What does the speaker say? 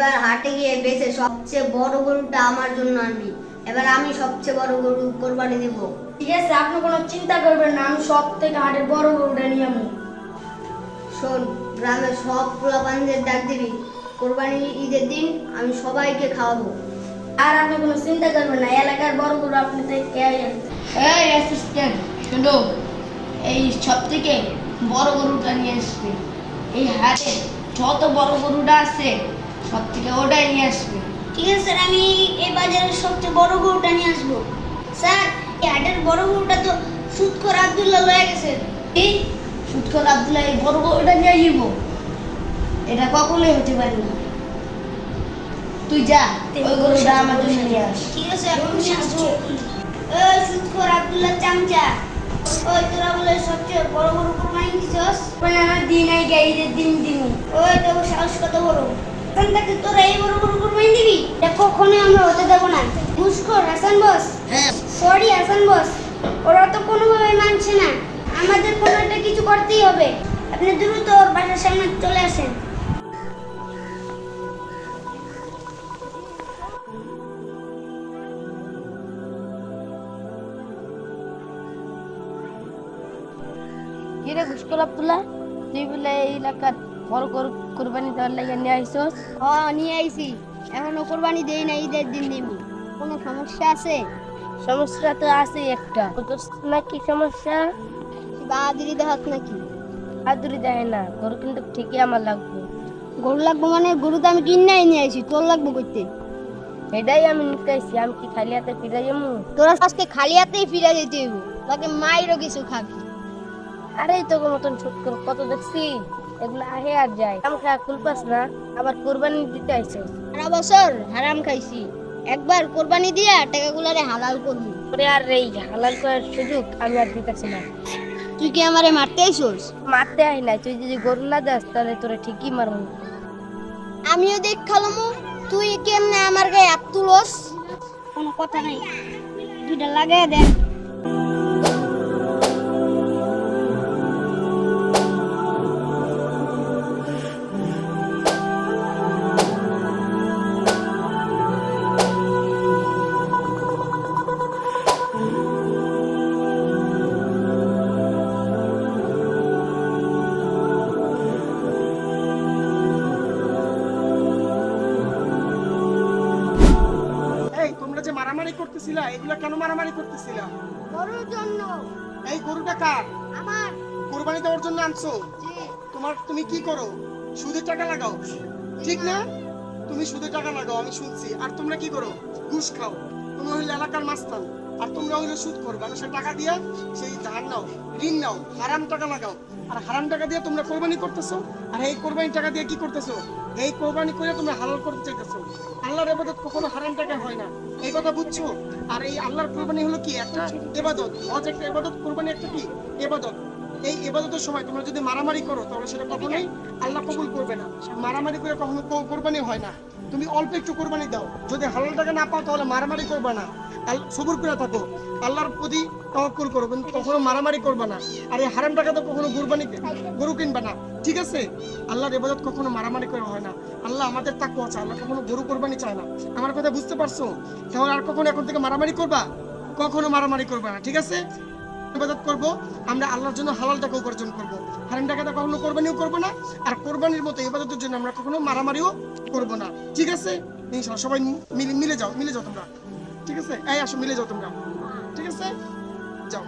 এবার হাটে গিয়ে বেছে সবচেয়ে বড় গরুটা আমার জন্য আনবি। এবার আমি সবচেয়ে বড় গরু কোরবানি দেব। ঠিক আছে, আপনি কোনো চিন্তা করবেন না, আমি সব থেকে হাটের বড় গরুটা নিয়ে আমু। শোন, গ্রামের সব পোলাপানদের ডাক দিবি। কোরবানি ঈদের দিন আমি সবাইকে খাওয়াবো। আর আপনি কোনো চিন্তা করবেন না, এলাকার বড় গরু আপনি থেকে এই অ্যাসিস্ট্যান্ট শুনো, এই সব থেকে বড় গরুটা নিয়ে আসবে। এই হাটে যত বড় গরুটা আছে সব থেকে ওটাই নিয়ে আসবে। ঠিক আছে স্যার, আমি এই বাজারের সবচেয়ে বড় গরুটা নিয়ে আসবো। স্যার, এই হাটের বড় গরুটা তো সুদখোর আব্দুল্লাহ লয়ে গেছে। এই সুৎখর আব্দুল্লাহ এই বড় গরুটা নিয়ে আসব? এটা কখনোই হতে পারে না। তুই যা, ওই গরুটা আমার জন্য নিয়ে আস। ঠিক আছে, এখন আসবো। ওই সুদখোর আব্দুল্লাহ চামচা, ওই তোরা বলে সবচেয়ে বড় গরু কোরবানি দিছস? মানে আমার দিন আই গে ঈদের দিন দিন। ওই তোর সাহস কত বড়! এখন থেকে তোরা এই বড় গরু কোরবানি দিবি? এটা কখনোই আমরা হতে দেবো না। ঘুষখোর হাসান বস, হ্যাঁ সরি হাসান বস, ওরা তো কোনোভাবে মানছে না। আমাদের কোনো একটা কিছু করতেই হবে। আপনি দ্রুত ওর বাসার সামনে চলে আসেন। কিরে ঘুষখোর আব্দুল্লাহ, তুই বলে এই এলাকার বড় গরু কোরবানি দেওয়ার লাগে নিয়ে আইসস? নিয়ে আইছি, এখনো কোরবানি দেই না, ঈদের দিন দিব। কোনো সমস্যা আছে? সমস্যা তো আছেই একটা। তোর নাকি সমস্যা? বাহাদুরি দেখাত নাকি? আদুরি দেয় না, গরু কিন্তু ঠিকই আমার লাগবে। গরু লাগবো মানে? গরু তো আমি কিনে নিয়ে আইছি, তোর লাগবো করতে। এটাই আমি নিতে আইছি, আমি কি খালি হাতে ফিরে যাবো? তোরা আজকে খালি হাতেই ফিরে যেতে হইব, তোকে মাইরও কিছু খাবি। আরে তোর মতন ছোট করে কত দেখছি, এগুলো আহে আর যায়। আমি খা খুলপাস না, আবার কোরবানি দিতে আইছিস। সারা বছর হারাম খাইছি, একবার কোরবানি দিয়া টাকাগুলারে হালাল করবো। ওরে আর এই হালাল করার সুযোগ আমি আর দিতেছি না। তুই কি আমারে মারতে আইছস? মারতে আই নাই, তুই যদি গরু না দাস তাহলে তোরে ঠিকই মারবো। আমিও দেখ খালামু, তুই কেমনে আমার গায়ে হাত তুলস? কোনো কথা নাই, দুইটা লাগাই দেন। এই তোমরা যে মারামারি করতেছিলা, এগুলা কেন মারামারি করতেছিলা? গরুর জন্য। এই গরুটা কার? আমার। কোরবানি দেওয়ার জন্য আনছো? তুমি কি করো? সুদের টাকা লাগাও, ঠিক না? তুমি সুদের টাকা লাগাও, আমি শুনছি। আর তোমরা কি করো? ঘুষ খাও। তোমরা হইলে এলাকার মাস্তান, আর তোমরা হইলে সুদ করো। মানুষের টাকা দিয়া সেই ধার নাও, ঋণ নাও, হারাম টাকা লাগাও। আর হারাম টাকা দিয়ে তোমরা কোরবানি করতেছো। আর এই কোরবানির টাকা দিয়ে কি করতেছো? এই কোরবানি করে তোমরা হালাল করতে চাইতেছো। আল্লাহর ইবাদত কখনো হারাম টাকা হয় না, এই কথা বুঝছো? আর এই আল্লাহর কোরবানি হলো কি একটা ইবাদত। হজ একটা ইবাদত, কোরবানি একটা কি ইবাদত। এই ইবাদতের সময় তোমরা যদি মারামারি করো তাহলে সেটা কখনোই আল্লাহ কবুল করবে না। মারামারি করে কখনো কোরবানি হয় না। তুমি অল্প একটু কোরবানি দাও, যদি হালাল টাকা না পাও তাহলে মারামারি করবে না। সবুর করে থাকো, আল্লাহর প্রতি তাওয়াক্কুল করো, কিন্তু কখনো মারামারি করবে না। আর এই হারাম টাকা তো কখনো গরু কিনবে না, ঠিক আছে? আল্লাহর ইবাদত কখনো মারামারি করে হয় না। আল্লাহ আমাদের তাকওয়া চায়, আল্লাহ কখনো গরু কোরবানি চায় না। আমার কথা বুঝতে পারছো? তাহলে আর কখনো এখন থেকে মারামারি করবা? কখনো মারামারি করবে না, ঠিক আছে? ইবাদত করব আমরা আল্লাহর জন্য, হালাল টাকা উপার্জন করব, হারাম টাকাটা কখনো কোরবানিও করব না। আর কোরবানির মতো ইবাদতের জন্য আমরা কখনো মারামারিও করব না, ঠিক আছে? ইনশাআল্লাহ সবাই মিলে যাও তোমরা, ঠিক আছে? এই আসো, মিলে যাও তোমরা, ঠিক আছে? যাও।